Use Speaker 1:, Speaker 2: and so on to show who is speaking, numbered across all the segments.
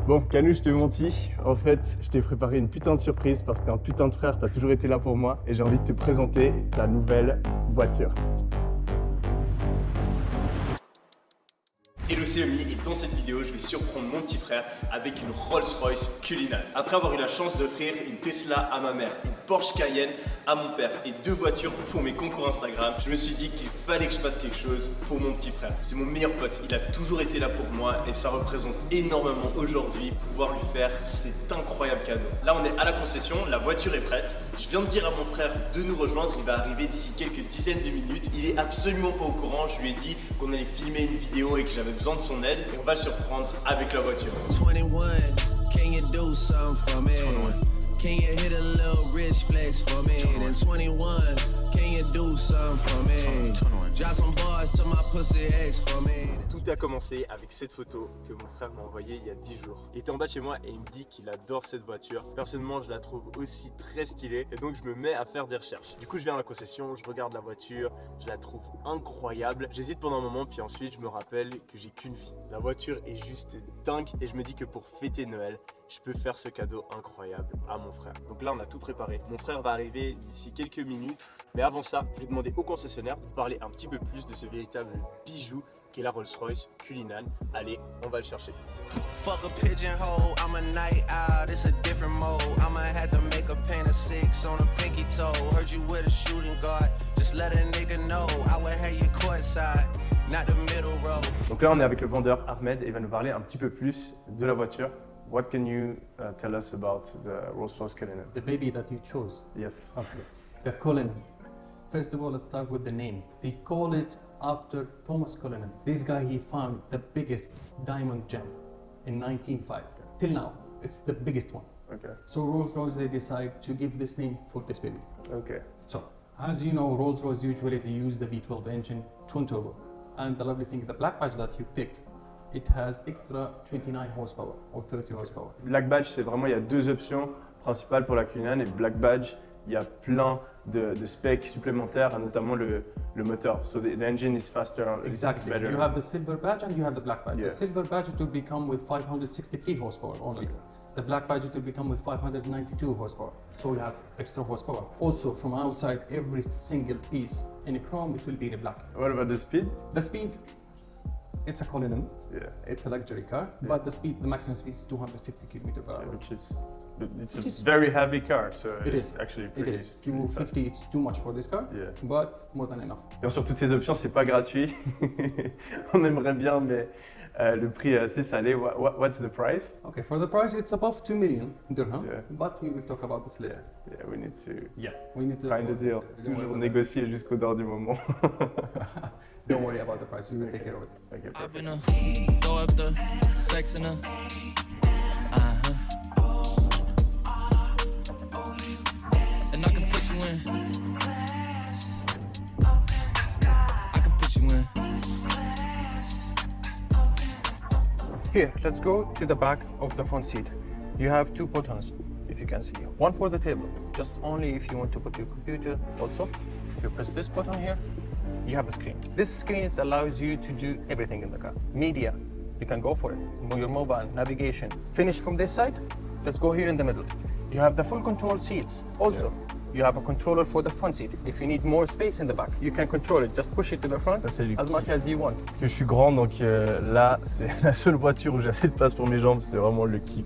Speaker 1: Bon, Canu, je t'ai menti. En fait, je t'ai préparé une putain de surprise parce que t'es un putain de frère, t'as toujours été là pour moi et j'ai envie de te présenter ta nouvelle voiture. Hello, c'est Omi et dans cette vidéo, je vais surprendre mon petit frère avec une Rolls-Royce Cullinan. Après avoir eu la chance d'offrir une Tesla à ma mère, une Porsche Cayenne à mon père et 2 voitures pour mes concours Instagram, je me suis dit qu'il fallait que je fasse quelque chose pour mon petit frère. C'est mon meilleur pote, il a toujours été là pour moi et ça représente énormément aujourd'hui pouvoir lui faire cet incroyable cadeau. Là, on est à la concession, la voiture est prête. Je viens de dire à mon frère de nous rejoindre, il va arriver d'ici quelques dizaines de minutes. Il est absolument pas au courant, je lui ai dit qu'on allait filmer une vidéo et que j'avais besoin de son aide et on va le surprendre avec la voiture.
Speaker 2: 21, can you do something for me? 21. Can you hit a little rich flex for me? 21. Then 21, can you do something for me? 21. Drop some bars to my pussy ex for me.
Speaker 1: Tout a commencé avec cette photo que mon frère m'a envoyée il y a 10 jours. Il était en bas de chez moi et il me dit qu'il adore cette voiture. Personnellement, je la trouve aussi très stylée et donc je me mets à faire des recherches. Du coup, je viens à la concession, je regarde la voiture, je la trouve incroyable. J'hésite pendant un moment puis ensuite je me rappelle que j'ai qu'une vie. La voiture est juste dingue et je me dis que pour fêter Noël, je peux faire ce cadeau incroyable à mon frère. Donc là, on a tout préparé. Mon frère va arriver d'ici quelques minutes. Mais avant ça, je vais demander au concessionnaire de vous parler un petit peu plus de ce véritable bijou qui est la Rolls-Royce Cullinan. Allez, on va le chercher.
Speaker 2: Fuck a pigeonhole, I'm a night owl, it's a different mode. I'ma have to make a paint of 6 on a pinky toe. Heard you with a shooting guard, just let a nigga know. I would have you courtside, not the middle row.
Speaker 1: Donc là, on est avec le vendeur Ahmed et il va nous parler un petit peu plus de la voiture. What can you tell us about the Rolls-Royce Cullinan?
Speaker 3: The baby that you chose.
Speaker 1: Yes.
Speaker 3: Okay. The Cullinan. First of all, let's start with the name. They call it after Thomas Cullinan. This guy, he found the biggest diamond gem in 1905. Till now, it's the biggest one.
Speaker 1: Okay.
Speaker 3: So Rolls-Royce, they decide to give this name for this baby.
Speaker 1: Okay.
Speaker 3: So, as you know, Rolls-Royce usually they use the V12 engine, twin turbo. And the lovely thing, the black badge that you picked, it has extra 29 horsepower or 30 horsepower.
Speaker 1: Black Badge, c'est vraiment, il y a 2 options principales pour la Cullinan et Black Badge, il y a plein de specs supplémentaires, notamment le moteur. So the engine is faster.
Speaker 3: Exactly.
Speaker 1: Better.
Speaker 3: You have the silver badge and you have the black badge.
Speaker 1: Yeah.
Speaker 3: The silver badge, it will become with 563 horsepower only. The black badge, it will become with 592 horsepower. So we have extra horsepower. Also, from outside, every single piece in chrome, it will be in black.
Speaker 1: What about the speed?
Speaker 3: The speed, it's a Cullinan.
Speaker 1: Yeah.
Speaker 3: It's a luxury car, but the speed, the maximum speed is 250 km per hour.
Speaker 1: It's a very heavy car, so
Speaker 3: It
Speaker 1: it's
Speaker 3: is.
Speaker 1: actually
Speaker 3: It
Speaker 1: pretty.
Speaker 3: is. 250, it's too much for this car,
Speaker 1: Yeah.
Speaker 3: but more than enough.
Speaker 1: Bien sûr, toutes ces options, c'est pas gratuit. On aimerait bien, mais le prix est assez salé. What's the price?
Speaker 3: Okay, for the price, it's above 2 million dirham,
Speaker 1: Yeah.
Speaker 3: but we will talk about this later.
Speaker 1: Yeah, we need to
Speaker 3: Yeah, we need to
Speaker 1: find a deal.
Speaker 3: Don't worry
Speaker 1: Toujours
Speaker 3: about
Speaker 1: négocier jusqu'au dernier moment.
Speaker 3: that. Don't worry about the price, we will take care of it.
Speaker 1: Okay,
Speaker 2: Up
Speaker 1: perfect.
Speaker 2: in her, throw up the sex in her. And I can put you in. I can put you in.
Speaker 3: Here, let's go to the back of the front seat. You have 2 buttons, if you can see. One for the table, just only if you want to put your computer. Also, if you press this button here, you have the screen. This screen allows you to do everything in the car. Media, you can go for it. Your mobile, navigation. Finish from this side, let's go here in the middle. You have the full control seats. Also, you have a controller for the front seat. If you need more space in the back, you can control it. Just push it to the front
Speaker 1: Ça, c'est du
Speaker 3: as much as you want.
Speaker 1: Parce que je suis grand, donc là, c'est la seule voiture où j'ai assez de place pour mes jambes, c'est vraiment le kiff.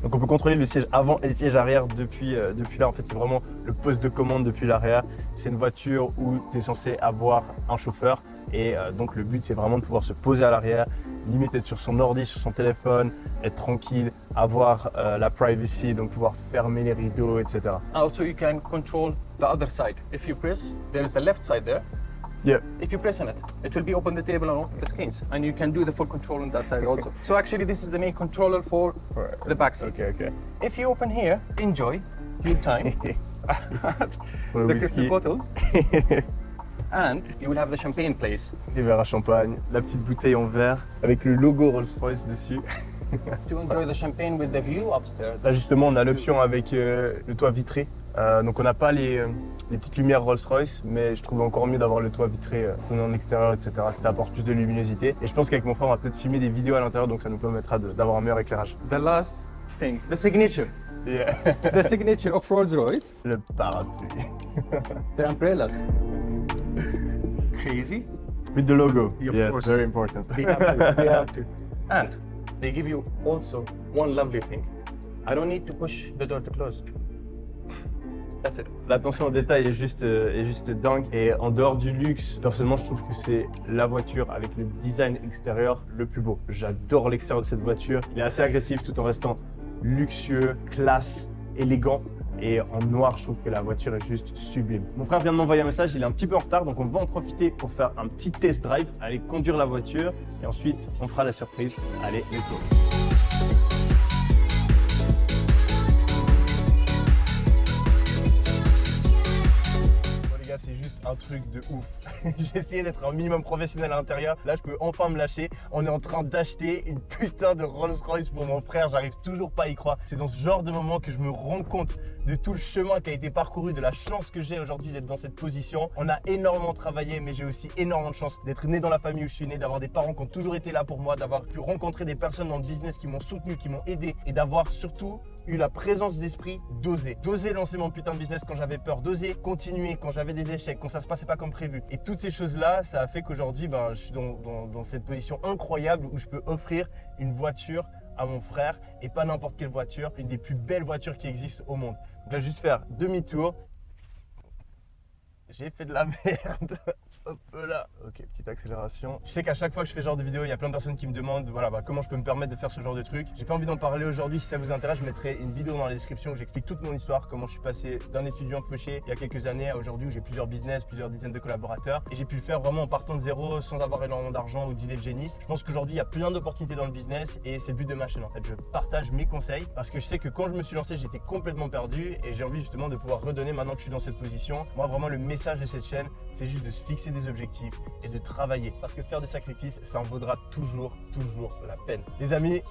Speaker 1: Donc on peut contrôler le siège avant et le siège arrière depuis là. En fait, c'est vraiment le poste de commande depuis l'arrière. C'est une voiture où tu es censé avoir un chauffeur et donc le but, c'est vraiment de pouvoir se poser à l'arrière, limite être sur son ordi, sur son téléphone, être tranquille, avoir la privacy, donc pouvoir fermer les rideaux, etc.
Speaker 3: Also, you can control the other side. If you press, there is the left side there.
Speaker 1: Yeah.
Speaker 3: If you press on it, it will be open the table on all the screens, and you can do the full control on that side also. So actually, this is the main controller for the back seat.
Speaker 1: Okay.
Speaker 3: If you open here, enjoy your time.
Speaker 1: Pour le
Speaker 3: The
Speaker 1: whisky,
Speaker 3: crystal bottles, and you will have the champagne place.
Speaker 1: les verres à champagne, la petite bouteille en verre avec le logo Rolls-Royce dessus.
Speaker 3: To enjoy the champagne with the view upstairs.
Speaker 1: Là justement, on a l'option avec le toit vitré Donc on n'a pas les petites lumières Rolls-Royce, mais je trouve encore mieux d'avoir le toit vitré tourné en extérieur, etc. Ça apporte plus de luminosité. Et je pense qu'avec mon frère, on va peut-être filmer des vidéos à l'intérieur, donc ça nous permettra d'avoir un meilleur éclairage.
Speaker 3: The last thing, the signature.
Speaker 1: Yeah.
Speaker 3: The signature of Rolls-Royce.
Speaker 1: Le parapluie.
Speaker 3: The umbrellas. Crazy.
Speaker 1: With the logo.
Speaker 3: Of
Speaker 1: Yes,
Speaker 3: course.
Speaker 1: very important.
Speaker 3: They have to. They have to. And they give you also one lovely thing. I don't need to push the door to close. That's it.
Speaker 1: L'attention au détail est juste dingue. Et en dehors du luxe, personnellement, je trouve que c'est la voiture avec le design extérieur le plus beau. J'adore l'extérieur de cette voiture. Il est assez agressif tout en restant luxueux, classe, élégant. Et en noir, je trouve que la voiture est juste sublime. Mon frère vient de m'envoyer un message, il est un petit peu en retard, donc on va en profiter pour faire un petit test drive, aller conduire la voiture, et ensuite on fera la surprise. Allez, let's go. C'est juste un truc de ouf. J'ai essayé d'être un minimum professionnel à l'intérieur. Là, je peux enfin me lâcher. On est en train d'acheter une putain de Rolls-Royce pour mon frère. J'arrive toujours pas à y croire. C'est dans ce genre de moment que je me rends compte de tout le chemin qui a été parcouru, de la chance que j'ai aujourd'hui d'être dans cette position. On a énormément travaillé, mais j'ai aussi énormément de chance d'être né dans la famille où je suis né, d'avoir des parents qui ont toujours été là pour moi, d'avoir pu rencontrer des personnes dans le business qui m'ont soutenu, qui m'ont aidé, et d'avoir surtout eu la présence d'esprit d'oser. D'oser lancer mon putain de business quand j'avais peur, d'oser continuer quand j'avais des échecs, quand ça se passait pas comme prévu. Et toutes ces choses-là, ça a fait qu'aujourd'hui, je suis dans cette position incroyable où je peux offrir une voiture à mon frère, et pas n'importe quelle voiture, une des plus belles voitures qui existent au monde. Donc là, juste faire demi-tour. J'ai fait de la merde. Hop là. Ok, petite accélération. Je sais qu'à chaque fois que je fais ce genre de vidéo, il y a plein de personnes qui me demandent comment je peux me permettre de faire ce genre de truc. J'ai pas envie d'en parler aujourd'hui. Si ça vous intéresse, je mettrai une vidéo dans la description où j'explique toute mon histoire, comment je suis passé d'un étudiant fauché il y a quelques années à aujourd'hui où j'ai plusieurs business, plusieurs dizaines de collaborateurs. Et j'ai pu le faire vraiment en partant de zéro, sans avoir énormément d'argent ou d'idées de génie. Je pense qu'aujourd'hui, il y a plein d'opportunités dans le business et c'est le but de ma chaîne en fait. Je partage mes conseils parce que je sais que quand je me suis lancé, j'étais complètement perdu et j'ai envie justement de pouvoir redonner maintenant que je suis dans cette position. Moi, vraiment, le message de cette chaîne, c'est juste de se fixer des objectifs et de travailler parce que faire des sacrifices, ça en vaudra toujours la peine. Les amis,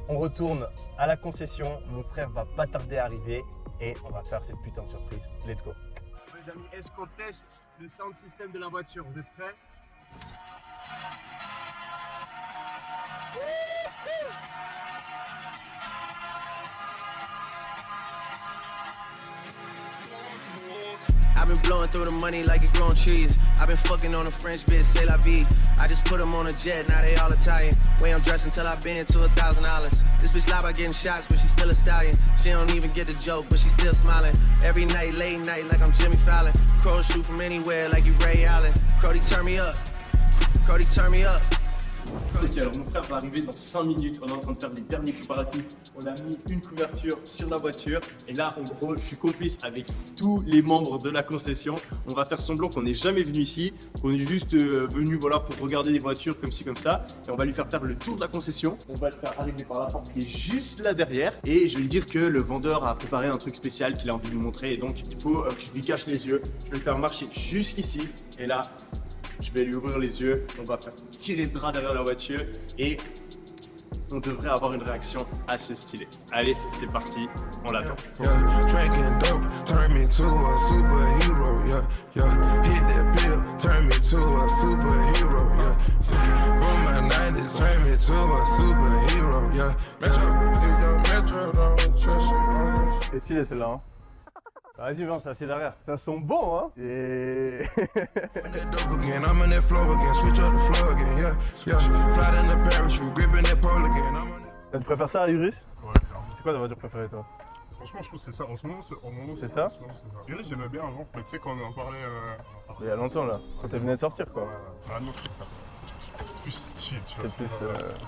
Speaker 1: on retourne à la concession. Mon frère va pas tarder à arriver et on va faire cette putain de surprise. Let's go. Les amis, est-ce qu'on teste le sound system de la voiture? Vous êtes prêts?
Speaker 2: I've been blowing through the money like it growing trees. I've been fucking on a French bitch, c'est la vie. I just put them on a jet, now they all Italian. Way I'm dressed until I've been to $1,000. This bitch lie about getting shots, but she's still a stallion. She don't even get the joke, but she's still smiling. Every night, late night, like I'm Jimmy Fallon. Crows shoot from anywhere, like you Ray Allen. Cody, turn me up. Cody, turn me up.
Speaker 1: Ok, alors mon frère va arriver dans 5 minutes, on est en train de faire les derniers préparatifs, on a mis une couverture sur la voiture et là en gros je suis complice avec tous les membres de la concession. On va faire semblant qu'on n'est jamais venu ici, qu'on est juste venu voilà, pour regarder des voitures comme ci comme ça et on va lui faire le tour de la concession. On va le faire arriver par la porte qui est juste là derrière et je vais lui dire que le vendeur a préparé un truc spécial qu'il a envie de nous montrer et donc il faut que je lui cache les yeux. Je vais le faire marcher jusqu'ici et là je vais lui ouvrir les yeux, on va faire tirer le drap derrière la voiture et on devrait avoir une réaction assez stylée. Allez, c'est parti, on l'attend.
Speaker 4: Yeah, drinking dope, turn me to a superhero. Yeah, hit that pill, turn me to a superhero. Yeah, from my 90s, turn me to a superhero. Yeah, Metro, don't trust you.
Speaker 1: C'est stylé celle-là, hein. Vas-y, viens, c'est assez derrière. Ça sent bon, hein. Et...
Speaker 4: That dope again, I'm on that flow again, switch up the flow again. Yeah, fly down the parachute, gripping that pole again. I'm on
Speaker 1: Tu préfères ça à Urus?
Speaker 5: Ouais, clairement.
Speaker 1: C'est quoi ta voiture préférée, toi?
Speaker 5: Franchement, je trouve que c'est ça. En ce moment,
Speaker 1: C'est ça.
Speaker 5: Iris, j'aimais bien avant. Mais tu sais, quand on en parlait.
Speaker 1: Il y a longtemps, là. Quand elle venait de sortir, quoi.
Speaker 5: Ah non, c'est plus style, tu vois.
Speaker 1: C'est plus...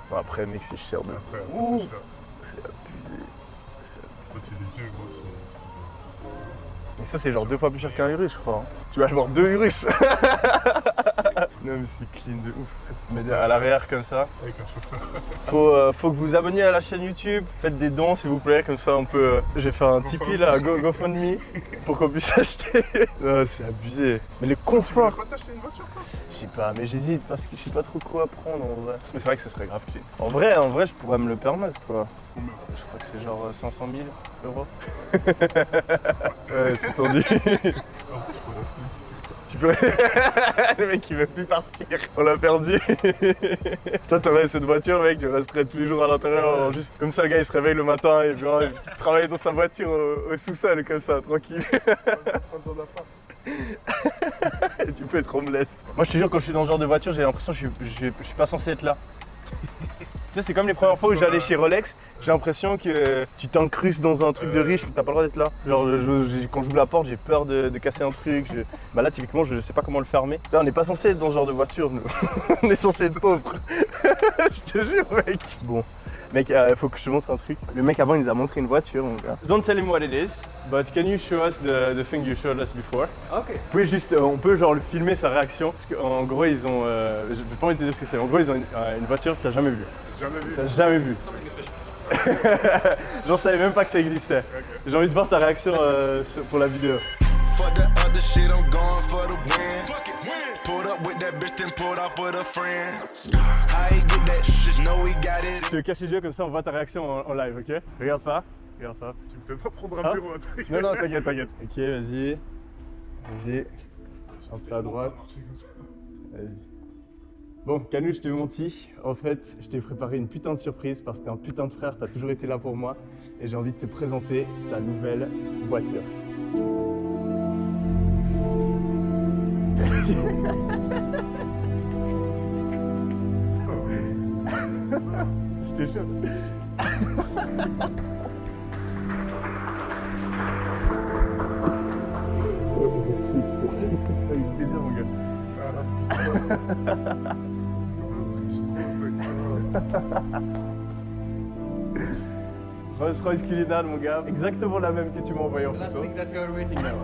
Speaker 1: Bon, après, mec, c'est cher de...
Speaker 5: Après,
Speaker 1: Ouf.
Speaker 5: c'est
Speaker 1: C'est abusé.
Speaker 5: c'est des dieux, gros.
Speaker 1: Mais ça, c'est genre 2 fois plus cher qu'un Urus, je crois. Tu vas avoir 2 Urus.
Speaker 6: Non mais c'est clean de ouf. Tu te mets à l'arrière comme ça.
Speaker 5: Avec un chauffeur.
Speaker 6: Faut que vous abonniez à la chaîne YouTube, faites des dons s'il vous plaît, comme ça on peut... Je vais faire un Tipeee là, GoFundMe, pour qu'on puisse acheter. Non c'est abusé. Mais le
Speaker 5: Tu
Speaker 6: confort,
Speaker 5: voulais pas t'acheter une voiture toi?
Speaker 6: je sais pas, mais j'hésite parce que je sais pas trop quoi prendre en vrai. Mais c'est vrai que ce serait grave clean. En vrai je pourrais me le permettre quoi.
Speaker 5: Combien?
Speaker 6: Je crois que c'est genre 500 000 euros. Ouais, c'est tendu.
Speaker 5: En fait, je pourrais rester ici.
Speaker 6: Tu peux... Le mec il veut plus partir, on l'a perdu. Toi t'aurais cette voiture mec, tu resterais tous les jours à l'intérieur, juste comme ça le gars il se réveille le matin et genre, il travaille dans sa voiture au sous-sol comme ça, tranquille.
Speaker 5: Pas besoin d'appart.
Speaker 6: Et tu peux être homeless. Moi je te jure quand je suis dans ce genre de voiture j'ai l'impression que je suis pas censé être là. Tu sais c'est comme les premières fois où j'allais chez Rolex, j'ai l'impression que tu t'incrustes dans un truc de riche, que t'as pas le droit d'être là. Genre quand j'ouvre la porte j'ai peur de casser un truc. Bah là typiquement je sais pas comment le fermer. Putain, on n'est pas censé être dans ce genre de voiture nous. On est censé être pauvres. Je te jure mec. Bon. Mec, faut que je te montre un truc. Le mec avant il nous a montré une voiture mon gars. Don't tell him what it is, but can you show us the thing you showed us before?
Speaker 3: Ok.
Speaker 6: Vous pouvez juste, on peut genre le filmer sa réaction, parce qu'en gros ils ont, j'ai pas envie de te dire ce que c'est, en gros ils ont une voiture que t'as jamais vue.
Speaker 5: Jamais vu.
Speaker 6: T'as jamais vu. Genre je savais même pas que ça existait. J'ai envie de voir ta réaction pour la vidéo.
Speaker 2: Fuck the other shit, I'm going for the win. Pulled up with that bitch, then pulled off with a friend. How he get that shit? Know we got it.
Speaker 6: Je te cache les yeux comme ça on voit ta réaction en live, ok? Regarde pas, regarde pas.
Speaker 5: Tu me fais pas prendre
Speaker 6: Ah.
Speaker 5: un bureau à truc.
Speaker 6: Non, t'inquiète, t'inquiète. Ok, vas-y. Vas-y. Un peu à droite. Vas-y. Bon, Canu, je t'ai menti. En fait, je t'ai préparé une putain de surprise parce que t'es un putain de frère, t'as toujours été là pour moi. Et j'ai envie de te présenter ta nouvelle voiture. Je te jure. Avec plaisir, mon gars. Rolls-Royce Cullinan, mon gars. Exactement la même que tu m'as envoyée en
Speaker 3: Last
Speaker 6: photo.
Speaker 3: thing that you are waiting now.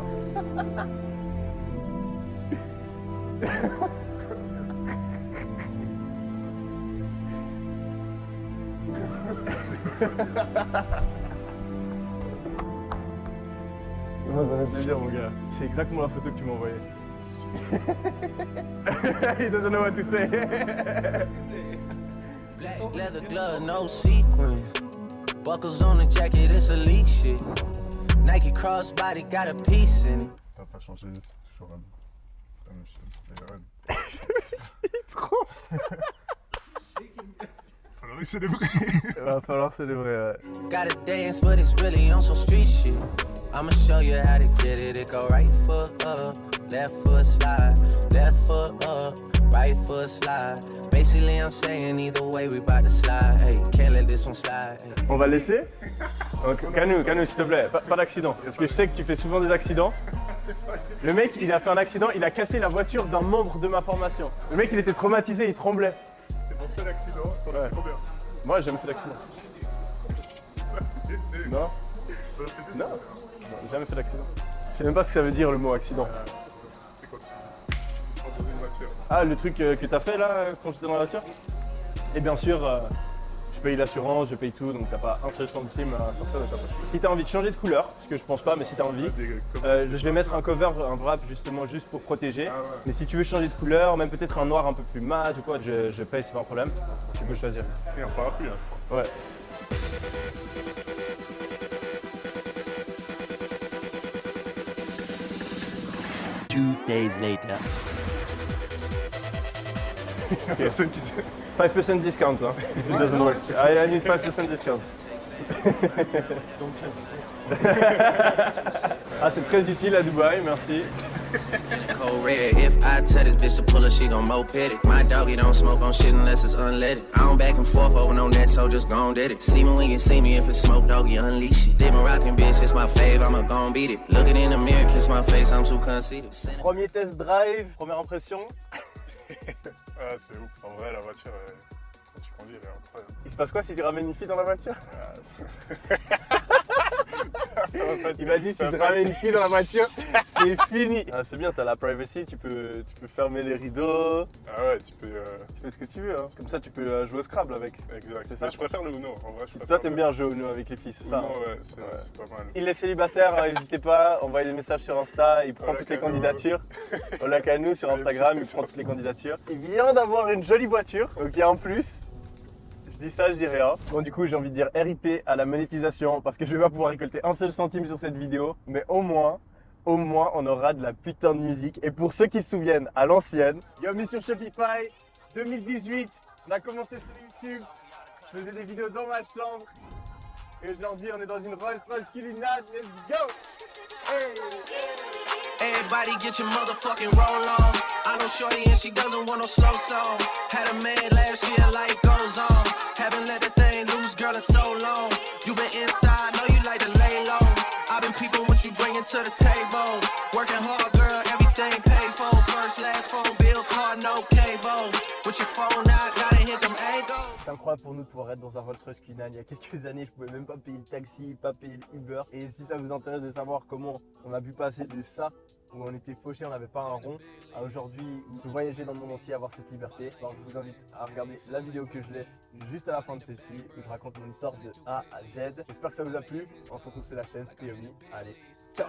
Speaker 6: Non, ça fait plaisir, mon gars. C'est exactement la photo que tu m'as envoyée. He doesn't know what to say.
Speaker 2: Black leather glove, no sequin. Buckles on the jacket, it's elite shit. Nike crossbody got a piece in it.
Speaker 5: T'as pas changé, c'est toujours la même chose. D'ailleurs,
Speaker 6: Trop.
Speaker 5: falloir célébrer.
Speaker 6: Il va falloir célébrer, ouais.
Speaker 2: Gotta dance, but it's really on some street shit. I'ma show you how to get it. It go right foot up, left foot slide, left foot up, right foot slide. Basically, I'm saying either way, we bout to slide. Hey, can't let this one slide. Hey.
Speaker 6: On va laisser. Canu, s'il te plaît, pas d'accident. Parce que je sais que tu fais souvent des accidents. Le mec, il a fait un accident, il a cassé la voiture d'un membre de ma formation. Le mec, il était traumatisé, il tremblait.
Speaker 5: C'est mon seul accident, t'en as
Speaker 6: Ouais.
Speaker 5: fait combien?
Speaker 6: Moi, j'ai jamais fait d'accident. Non,
Speaker 5: T'en as fait deux?
Speaker 6: non, jamais fait d'accident. Je sais même pas ce que ça veut dire le mot accident.
Speaker 5: C'est quand tu rentres dans une voiture.
Speaker 6: Ah, le truc que t'as fait là quand j'étais dans la voiture? Et bien sûr, je paye l'assurance, je paye tout, donc t'as pas un seul centime à sortir de ta poche. Si t'as envie de changer de couleur, parce que je pense pas, mais si t'as envie, je vais mettre un cover, un wrap justement juste pour protéger.
Speaker 5: Ah ouais.
Speaker 6: Mais si tu veux changer de couleur, même peut-être un noir un peu plus mat ou quoi, je paye, c'est pas un problème. Tu peux choisir.
Speaker 5: Et un parapluie, hein, je crois.
Speaker 6: Ouais.
Speaker 7: Two days later.
Speaker 5: Personne qui sait.
Speaker 6: 5% discount, hein, if it doesn't work. I need 5% discount. Ah, c'est très utile à Dubaï, merci.
Speaker 2: Cold red. If I tell this bitch to pull her, she gon' moped it. My doggy don't smoke on shit unless it's unleaded. I don't back and forth over no net, so just gon' did it. See me when you see me, if it's smoke, doggy, unleash it. Did my rockin' bitch, it's my fave, I'ma gon' beat it. Looking in the mirror, kiss my face, I'm too conceited.
Speaker 6: Premier test drive, première impression.
Speaker 5: Ah, c'est ouf. En vrai, la voiture, quand tu conduis, elle est incroyable.
Speaker 6: Il se passe quoi si tu ramènes une fille dans la voiture? Il m'a dit si je ramène une fille dans la voiture, c'est fini. Ah, c'est bien, t'as la privacy, tu peux fermer les rideaux,
Speaker 5: Ah ouais, tu peux.
Speaker 6: tu fais ce que tu veux. Hein. Comme ça, tu peux jouer au Scrabble avec.
Speaker 5: Exact.
Speaker 6: C'est ça.
Speaker 5: Mais je préfère le Uno. En vrai, je préfère
Speaker 6: Toi, t'aimes
Speaker 5: le-
Speaker 6: bien jouer au Uno avec les filles, c'est ça?
Speaker 5: Uno,
Speaker 6: hein.
Speaker 5: ouais, c'est pas mal.
Speaker 6: Il est célibataire, n'hésitez pas, envoyez des messages sur Insta, il prend
Speaker 5: Ola
Speaker 6: toutes les
Speaker 5: Kano.
Speaker 6: candidatures. Ola Kano sur Instagram, il prend toutes les candidatures. Il vient d'avoir une jolie voiture, ok en plus. Je dis ça, je dis rien. Bon du coup j'ai envie de dire RIP à la monétisation parce que je vais pas pouvoir récolter un seul centime sur cette vidéo. Mais au moins on aura de la putain de musique. Et pour ceux qui se souviennent, à l'ancienne, bienvenue sur Shopify 2018. On a commencé sur YouTube, je faisais des vidéos dans ma chambre. Et aujourd'hui on est dans une Rolls Royce Cullinan, let's go! Hey!
Speaker 2: Everybody get your motherfucking roll on. I know shorty and she doesn't want no slow song. Had a man last year, life goes on. Haven't let the thing loose, girl, in so long. You been inside, know you like to lay low. I've been peeping what you bringing to the table. Working hard, girl, everything paid for. First, last phone bill, car, no cable. With your phone out, gotta hit them angles.
Speaker 1: C'est incroyable pour nous de pouvoir être dans un Rolls-Royce Cullinan. Il y a quelques années, je pouvais même pas payer le taxi, pas payer le Uber. Et si ça vous intéresse de savoir comment on a pu passer de ça, où on était fauché, on n'avait pas un rond, à aujourd'hui, on peut voyager dans le monde entier, avoir cette liberté. Alors je vous invite à regarder la vidéo que je laisse juste à la fin de celle-ci, où je raconte mon histoire de A à Z. J'espère que ça vous a plu. On se retrouve sur la chaîne, c'était Yomi. Allez, ciao!